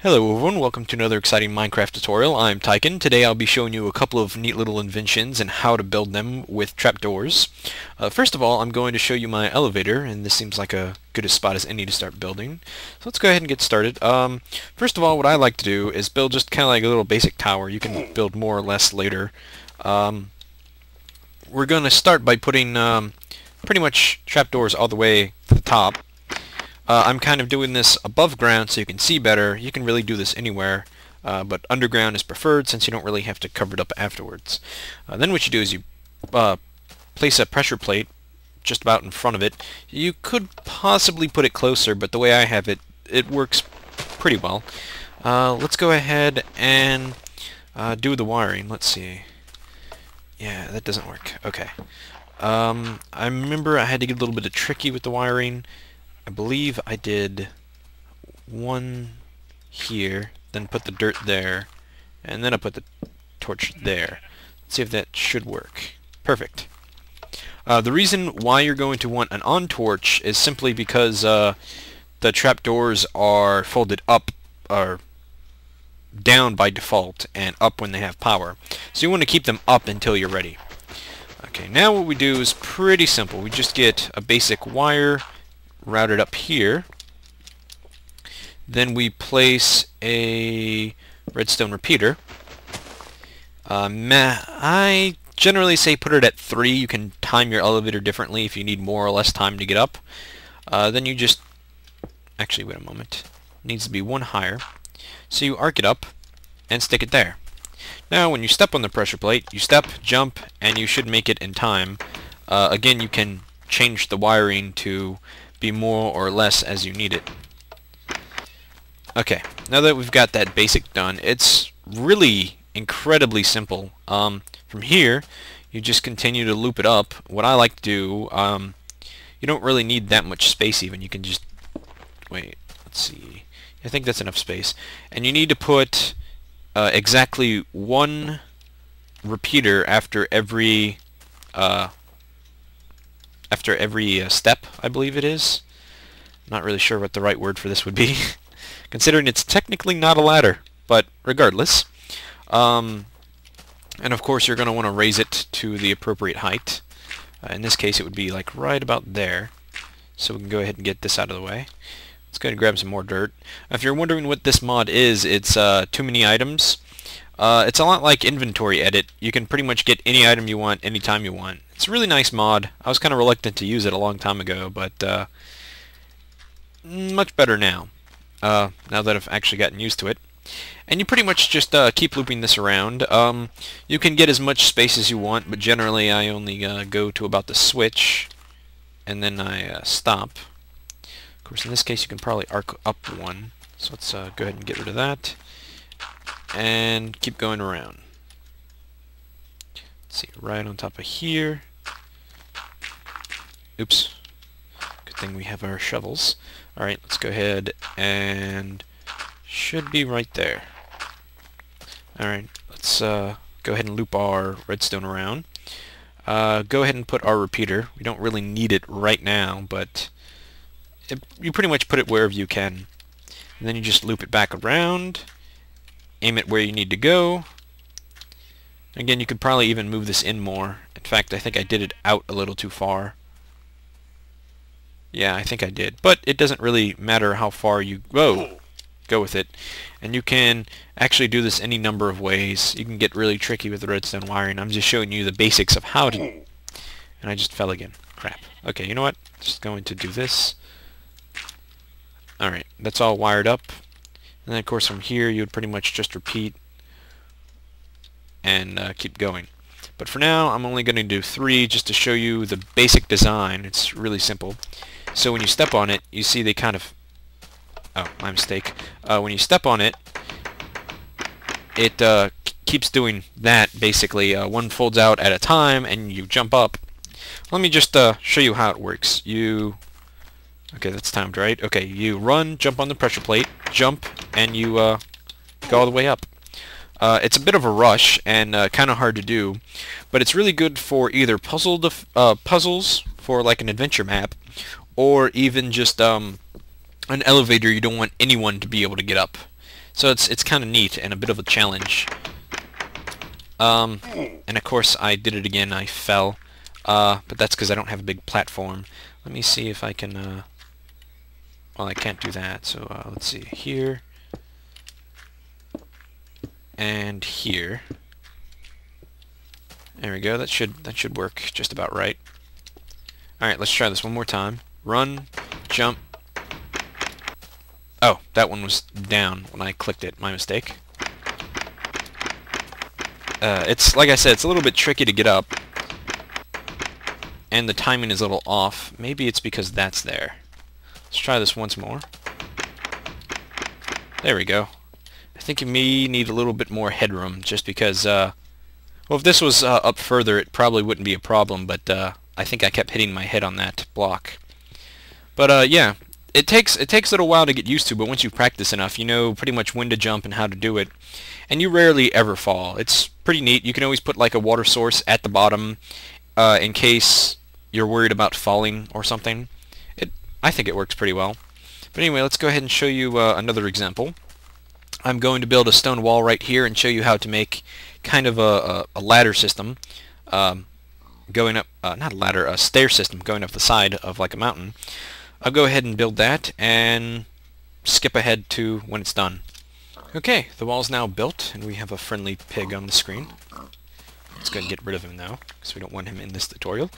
Hello everyone, welcome to another exciting Minecraft tutorial. I'm Tyken. Today I'll be showing you a couple of neat little inventions and how to build them with trapdoors. First of all, I'm going to show you my elevator, and this seems like a good a spot as any to start building. So let's go ahead and get started. First of all, what I like to do is build just kind of like a little basic tower. You can build more or less later. We're going to start by putting pretty much trapdoors all the way to the top. I'm kind of doing this above ground so you can see better. You can really do this anywhere, but underground is preferred since you don't really have to cover it up afterwards. Then what you do is you place a pressure plate just about in front of it. You could possibly put it closer, but the way I have it, it works pretty well. Let's go ahead and do the wiring. Let's see. Yeah, that doesn't work. Okay. I remember I had to get a little bit tricky with the wiring. I believe I did one here, then put the dirt there, and then I put the torch there. Let's see if that should work. Perfect. The reason why you're going to want an on torch is simply because the trapdoors are folded up or down by default and up when they have power. So you want to keep them up until you're ready. Okay, now what we do is pretty simple. We just get a basic wire routed up here. Then we place a redstone repeater. I generally say put it at 3. You can time your elevator differently if you need more or less time to get up. Then you just... Actually, wait a moment. It needs to be 1 higher. So you arc it up and stick it there. Now when you step on the pressure plate, you step, jump, and you should make it in time. Again, you can change the wiring to be more or less as you need it. Okay, now that we've got that basic done, it's really incredibly simple. From here, you just continue to loop it up. What I like to do, you don't really need that much space even. You can just... Wait, let's see. I think that's enough space. And you need to put exactly 1 repeater after every step, I believe it is. Not really sure what the right word for this would be, considering it's technically not a ladder, but regardless. And of course you're going to want to raise it to the appropriate height. In this case it would be like right about there. So we can go ahead and get this out of the way. Let's go ahead and grab some more dirt. If you're wondering what this mod is, it's too many items. It's a lot like inventory edit. You can pretty much get any item you want anytime you want. It's a really nice mod. I was kind of reluctant to use it a long time ago, but much better now. Now that I've actually gotten used to it. And you pretty much just keep looping this around. You can get as much space as you want, but generally I only go to about the switch, and then I stop. Of course, in this case you can probably arc up 1. So let's go ahead and get rid of that. And keep going around. Let's see, right on top of here. Oops. Good thing we have our shovels. Alright, let's go ahead and... should be right there. Alright, let's go ahead and loop our redstone around. Go ahead and put our repeater. We don't really need it right now, but you pretty much put it wherever you can. And then you just loop it back around. Aim it where you need to go. Again, you could probably even move this in more. In fact, I think I did it out a little too far. Yeah, I think I did. But it doesn't really matter how far you go with it. And you can actually do this any number of ways. You can get really tricky with the redstone wiring. I'm just showing you the basics of how to... And I just fell again. Crap. Okay, you know what? Just going to do this. Alright, that's all wired up. And then of course from here you would pretty much just repeat and keep going. But for now I'm only going to do 3 just to show you the basic design. It's really simple. So when you step on it, you see they kind of... Oh, my mistake. When you step on it, it keeps doing that basically. 1 folds out at a time and you jump up. Let me just show you how it works. Okay, that's timed, right? Okay, you run, jump on the pressure plate, jump, and you go all the way up. It's a bit of a rush and kind of hard to do, but it's really good for either puzzles for like an adventure map, or even just an elevator you don't want anyone to be able to get up. So it's kind of neat and a bit of a challenge. And of course I did it again. I fell, but that's because I don't have a big platform. Let me see if I can. Well, I can't do that. So let's see here and here. There we go. That should work just about right. All right, let's try this one more time. Run, jump. Oh, that one was down when I clicked it. My mistake. It's like I said, it's a little bit tricky to get up, and the timing is a little off. Maybe it's because that's there. Let's try this once more. There we go. I think you may need a little bit more headroom, just because, well, if this was up further, it probably wouldn't be a problem, but I think I kept hitting my head on that block. But yeah, it takes a little while to get used to, but once you practice enough, you know pretty much when to jump and how to do it. And you rarely ever fall. It's pretty neat. You can always put like a water source at the bottom in case you're worried about falling or something. I think it works pretty well. But anyway, let's go ahead and show you another example. I'm going to build a stone wall right here and show you how to make kind of a ladder system going up, not a ladder, a stair system going up the side of like a mountain. I'll go ahead and build that and skip ahead to when it's done. Okay, the wall's now built and we have a friendly pig on the screen. Let's go ahead and get rid of him now because we don't want him in this tutorial.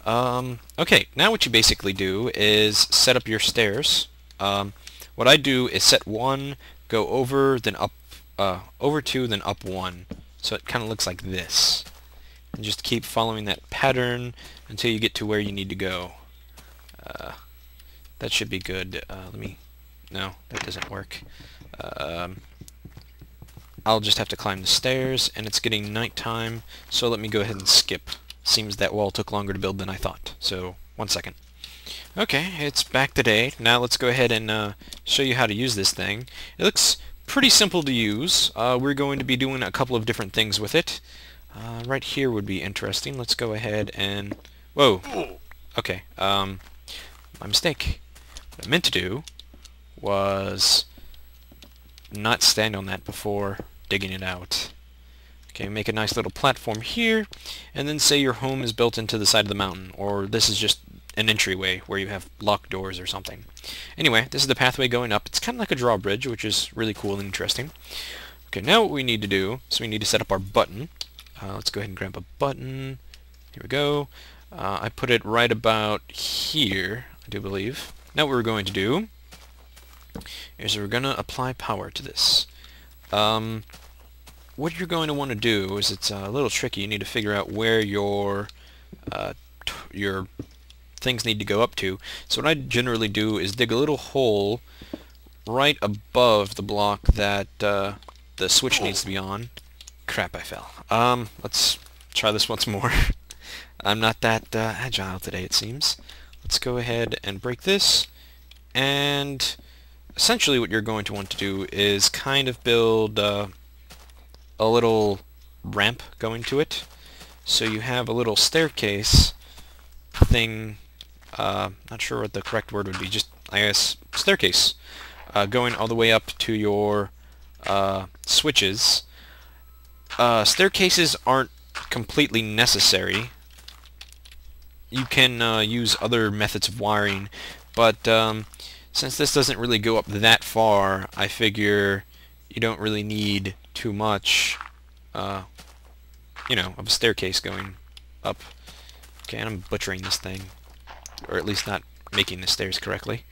Okay, now what you basically do is set up your stairs. What I do is set 1, go over, then up, over 2, then up 1. So it kind of looks like this. And just keep following that pattern until you get to where you need to go. That should be good. No, that doesn't work. I'll just have to climb the stairs, and it's getting nighttime, so let me go ahead and skip. Seems that wall took longer to build than I thought, so 1 second. Okay, it's back today. Now let's go ahead and show you how to use this thing. It looks pretty simple to use. We're going to be doing a couple of different things with it. Right here would be interesting. Let's go ahead and... Whoa! Okay, my mistake. What I meant to do was not stand on that before digging it out. Okay, make a nice little platform here, and then say your home is built into the side of the mountain, or this is just an entryway where you have locked doors or something. Anyway, this is the pathway going up. It's kind of like a drawbridge, which is really cool and interesting. Okay, now what we need to do is we need to set up our button. Let's go ahead and grab a button. Here we go. I put it right about here, I do believe. Now what we're going to do is we're going to apply power to this. What you're going to want to do is, it's a little tricky. You need to figure out where your things need to go up to. So what I generally do is dig a little hole right above the block that the switch needs to be on. Crap, I fell. Let's try this once more. I'm not that agile today, it seems. Let's go ahead and break this, and essentially what you're going to want to do is kind of build a little ramp going to it. So you have a little staircase thing, not sure what the correct word would be, just, I guess, staircase, going all the way up to your switches. Staircases aren't completely necessary. You can use other methods of wiring, but since this doesn't really go up that far, I figure you don't really need too much, you know, of a staircase going up. Okay, and I'm butchering this thing, or at least not making the stairs correctly.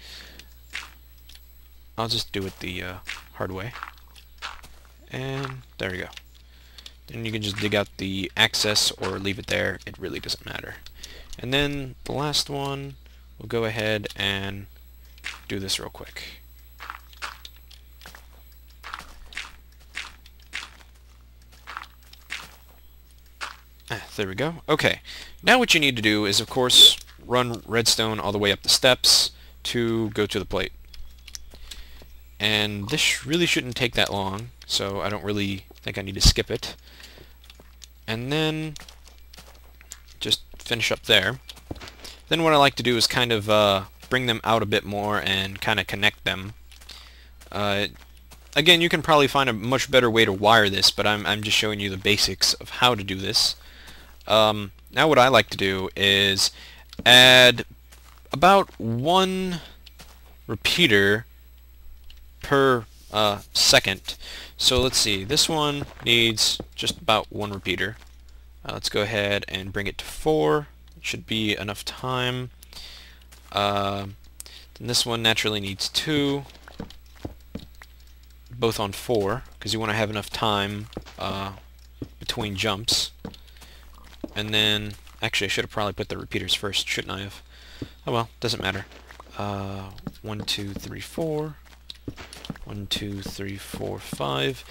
I'll just do it the hard way. And there we go. Then you can just dig out the access or leave it there. It really doesn't matter. And then the last one, we'll go ahead and do this real quick. There we go. Okay, now what you need to do is, of course, run redstone all the way up the steps to go to the plate. And this really shouldn't take that long, so I don't really think I need to skip it. And then just finish up there. Then what I like to do is kind of bring them out a bit more and kind of connect them. Again, you can probably find a much better way to wire this, but I'm just showing you the basics of how to do this. Now what I like to do is add about one repeater per second. So let's see, this one needs just about one repeater. Let's go ahead and bring it to 4. It should be enough time. Then this one naturally needs 2, both on 4, because you want to have enough time between jumps. And then, actually I should have probably put the repeaters first, shouldn't I have? Oh well, doesn't matter. 1, 2, 3, 4. 1, 2, 3, 4, 5.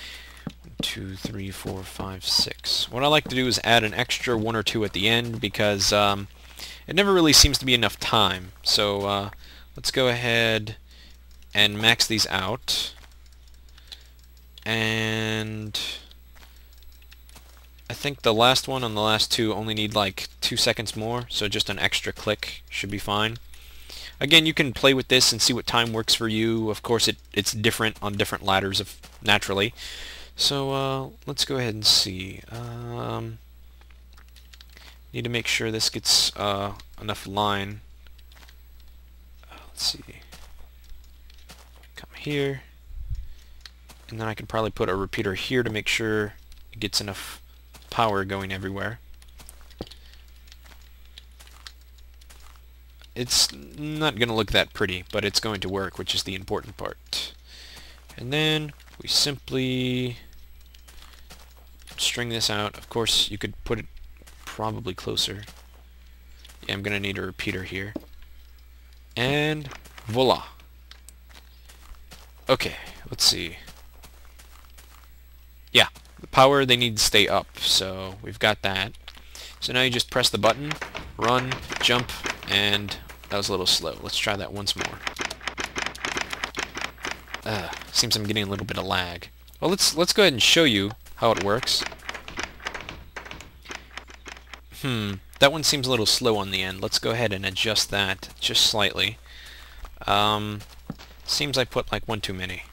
1, 2, 3, 4, 5, 6. What I like to do is add an extra 1 or 2 at the end because it never really seems to be enough time. So let's go ahead and max these out. And I think the last one and the last 2 only need like 2 seconds more, so just an extra click should be fine. Again, you can play with this and see what time works for you. Of course, it's different on different ladders naturally. So let's go ahead and see. Need to make sure this gets enough line. Let's see. Come here. And then I can probably put a repeater here to make sure it gets enough power going everywhere. It's not going to look that pretty, but it's going to work, which is the important part. And then we simply string this out. Of course, you could put it probably closer. Yeah, I'm going to need a repeater here. And voila. Okay, let's see. Yeah, the power, they need to stay up, so we've got that. So now you just press the button, run, jump, and that was a little slow. Let's try that once more. Seems I'm getting a little bit of lag. Well, let's go ahead and show you how it works. That one seems a little slow on the end. Let's go ahead and adjust that just slightly. Seems I put like one too many.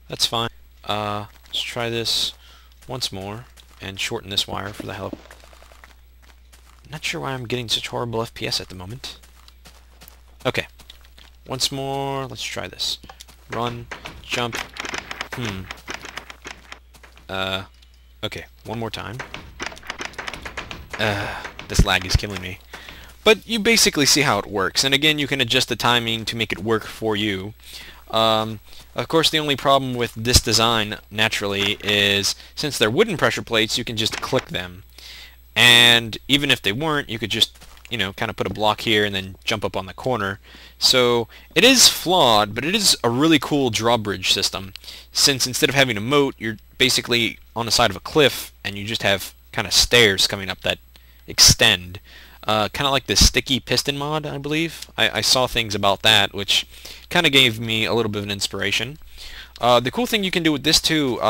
That's fine. Let's try this once more and shorten this wire for the help. Not sure why I'm getting such horrible FPS at the moment. Okay. Once more, let's try this. Run, jump. Okay, one more time. This lag is killing me. But you basically see how it works, and again, you can adjust the timing to make it work for you. Of course, the only problem with this design, naturally, is since they're wooden pressure plates, you can just click them. And even if they weren't, you could just, you know, kind of put a block here and then jump up on the corner. So it is flawed, but it is a really cool drawbridge system, since instead of having a moat, you're basically on the side of a cliff, and you just have kind of stairs coming up that extend. Kind of like the sticky piston mod, I believe. I saw things about that, which kind of gave me a little bit of an inspiration. The cool thing you can do with this too,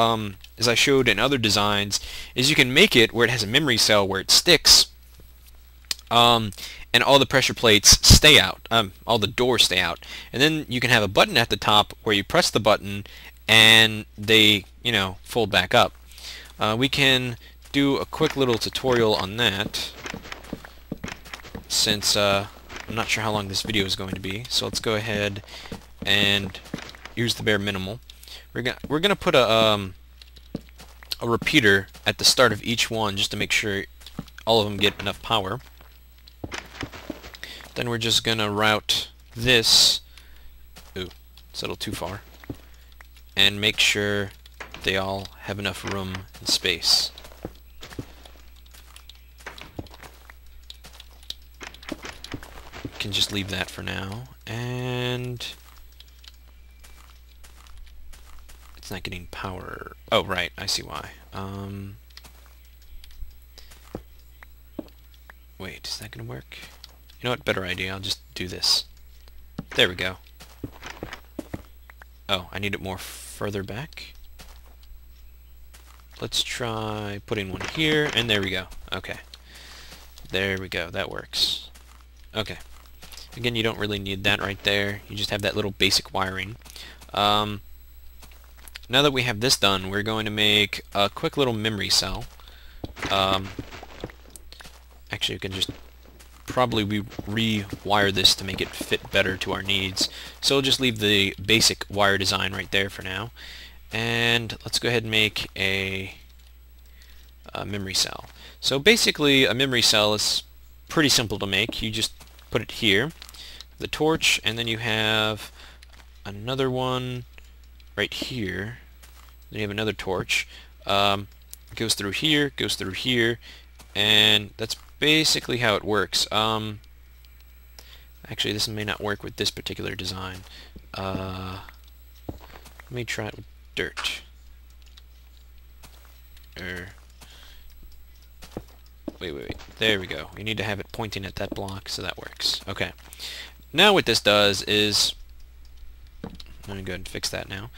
as I showed in other designs, is you can make it where it has a memory cell where it sticks, and all the pressure plates stay out, all the doors stay out, and then you can have a button at the top where you press the button and they, you know, fold back up. We can do a quick little tutorial on that, since I'm not sure how long this video is going to be. So let's go ahead and use the bare minimal. We're gonna put a repeater at the start of each one just to make sure all of them get enough power. Then we're just gonna route this. Ooh, it's a little too far. And make sure they all have enough room and space. Can just leave that for now, and it's not getting power. Oh, right, I see why. Wait, is that gonna work? You know what, better idea, I'll just do this. There we go. Oh, I need it more further back. Let's try putting one here, and there we go. Okay. There we go, that works. Okay. Again, you don't really need that right there. You just have that little basic wiring. now that we have this done, we're going to make a quick little memory cell. Um, Actually, we can just probably rewire this to make it fit better to our needs. So we'll just leave the basic wire design right there for now. And let's go ahead and make a memory cell. So basically, a memory cell is pretty simple to make. You just put it here, the torch, and then you have another one right here. Then you have another torch. Goes through here, and that's basically how it works. Actually, this may not work with this particular design. Let me try it with dirt. Wait. There we go. You need to have it pointing at that block, so that works. Okay. Now what this does is... Let me go ahead and fix that now.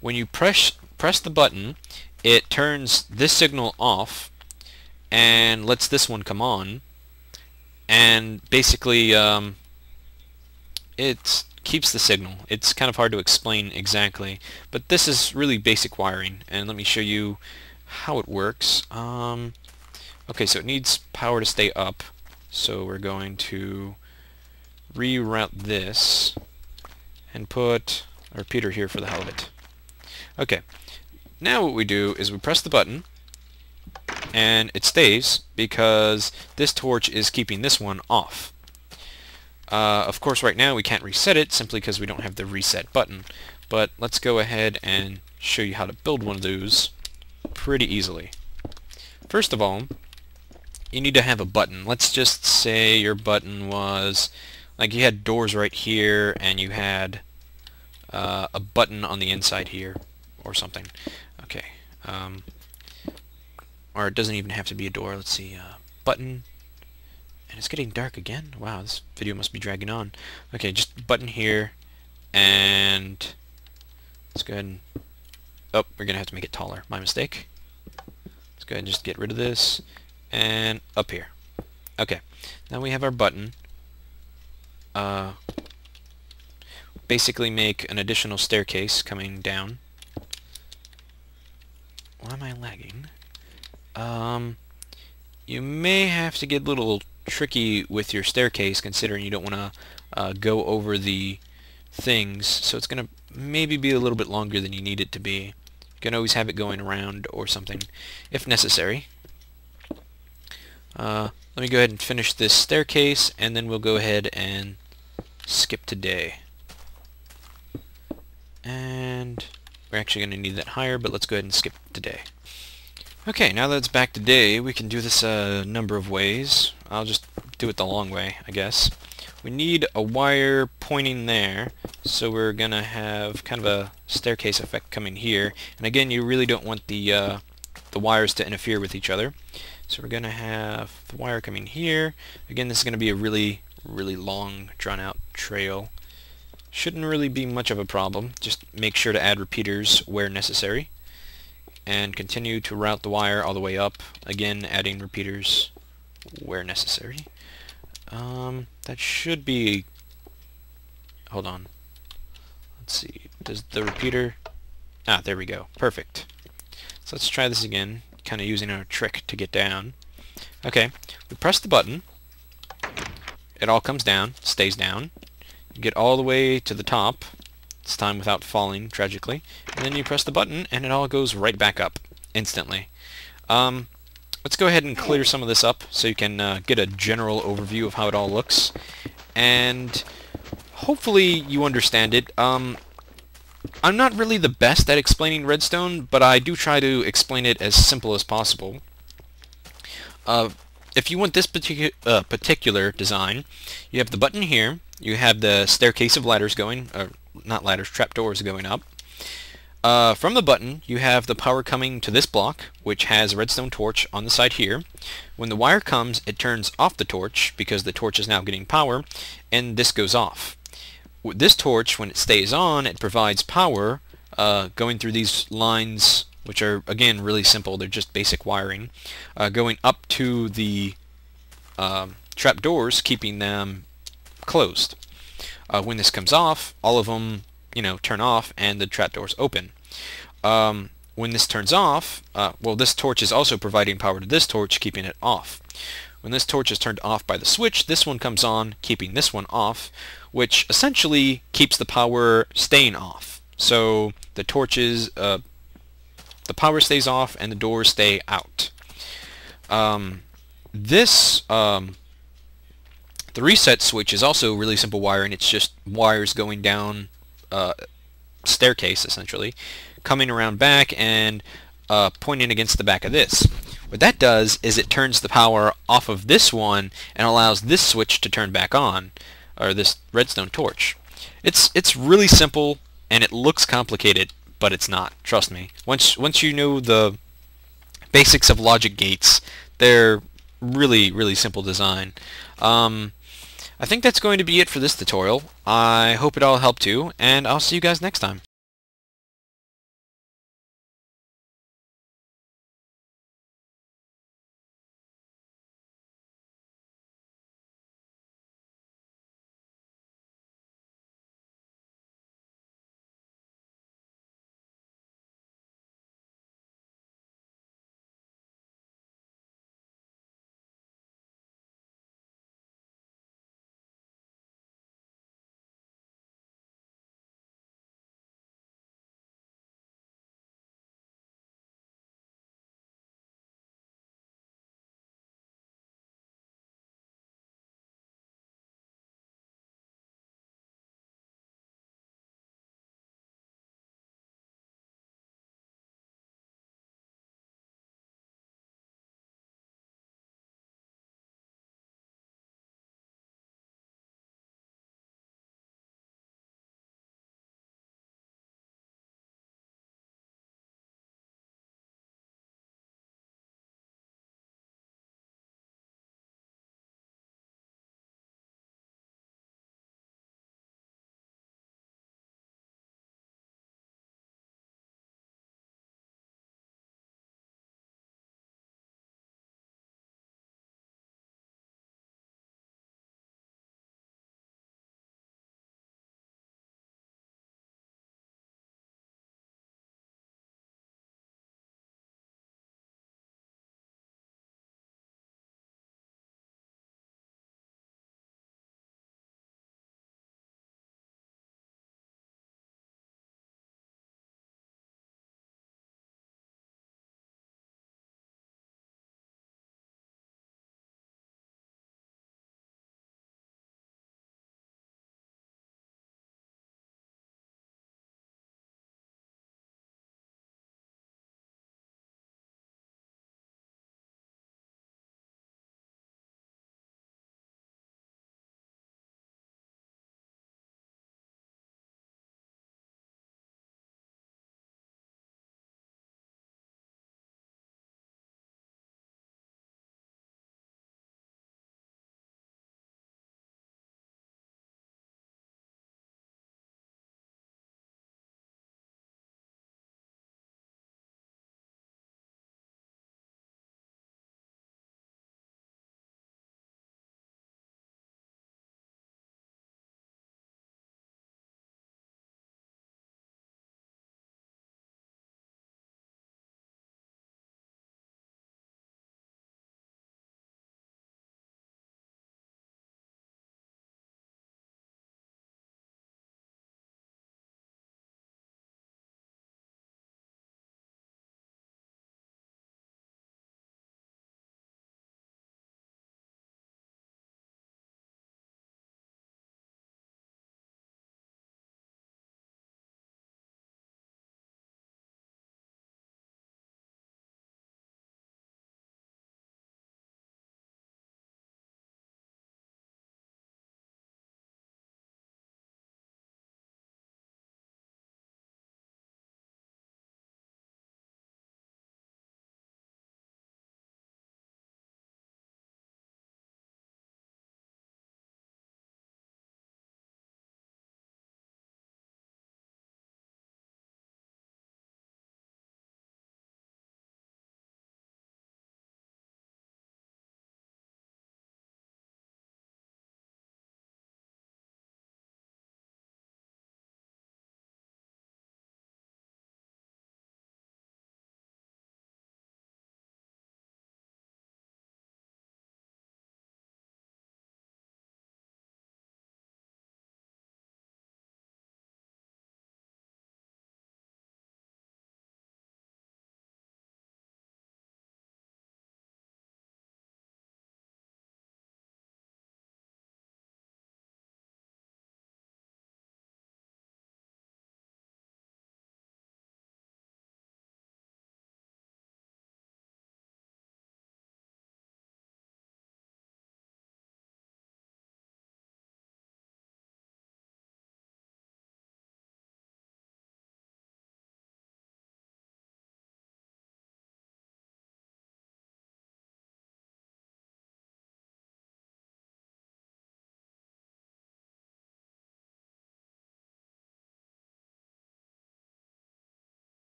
When you press the button, it turns this signal off and lets this one come on, and basically it keeps the signal. It's kind of hard to explain exactly, but this is really basic wiring, and let me show you how it works. Okay, so it needs power to stay up, so we're going to reroute this and put a repeater here for the hell of it. Okay, now what we do is we press the button, and it stays because this torch is keeping this one off. Of course, right now we can't reset it simply because we don't have the reset button, but let's go ahead and show you how to build one of those pretty easily. First of all, you need to have a button. Let's just say your button was, like, you had doors right here and you had a button on the inside here or something. Okay. Or it doesn't even have to be a door. Let's see, button, and it's getting dark again. Wow, this video must be dragging on. Okay, just button here, and let's go ahead and, oh, we're gonna have to make it taller. My mistake. Let's go ahead and just get rid of this, and up here. Okay, now we have our button. Basically make an additional staircase coming down. Why am I lagging? You may have to get a little tricky with your staircase, considering you don't want to go over the things, so it's going to maybe be a little bit longer than you need it to be. You can always have it going around or something if necessary. Let me go ahead and finish this staircase, and then we'll go ahead and skip to day. And we're actually going to need that higher, but let's go ahead and skip to day. Okay, now that it's back to day, we can do this a number of ways. I'll just do it the long way, I guess. We need a wire pointing there, so we're going to have kind of a staircase effect coming here. And again, you really don't want the wires to interfere with each other. So we're going to have the wire coming here. Again, this is going to be a really long, drawn-out trail. Shouldn't really be much of a problem. Just make sure to add repeaters where necessary, and continue to route the wire all the way up, again adding repeaters where necessary. That should be... Hold on. Let's see. Does the repeater... Ah, there we go. Perfect. So let's try this again, kind of using our trick to get down. Okay, we press the button. It all comes down, stays down. You get all the way to the top, this time without falling, tragically, and then you press the button and it all goes right back up instantly. Let's go ahead and clear some of this up so you can get a general overview of how it all looks, and hopefully you understand it. I'm not really the best at explaining redstone, but I do try to explain it as simple as possible. If you want this particular design, you have the button here, you have the staircase of ladders going, not ladders, trapdoors going up. From the button, you have the power coming to this block, which has a redstone torch on the side here. When the wire comes, it turns off the torch, because the torch is now getting power, and this goes off. With this torch, when it stays on, it provides power going through these lines, which are, again, really simple. They're just basic wiring, going up to the trapdoors, keeping them closed. When this comes off, all of them, turn off and the trapdoors open. When this turns off, well, this torch is also providing power to this torch, keeping it off. When this torch is turned off by the switch, this one comes on, keeping this one off, which essentially keeps the power staying off. So the torches, the power stays off and the doors stay out. The reset switch is also really simple wiring. It's just wires going down staircase, essentially, coming around back and pointing against the back of this. What that does is it turns the power off of this one and allows this switch to turn back on, or this redstone torch. It's really simple and it looks complicated, but it's not. Trust me. Once you know the basics of logic gates, they're really simple design. I think that's going to be it for this tutorial. I hope it all helped you, and I'll see you guys next time.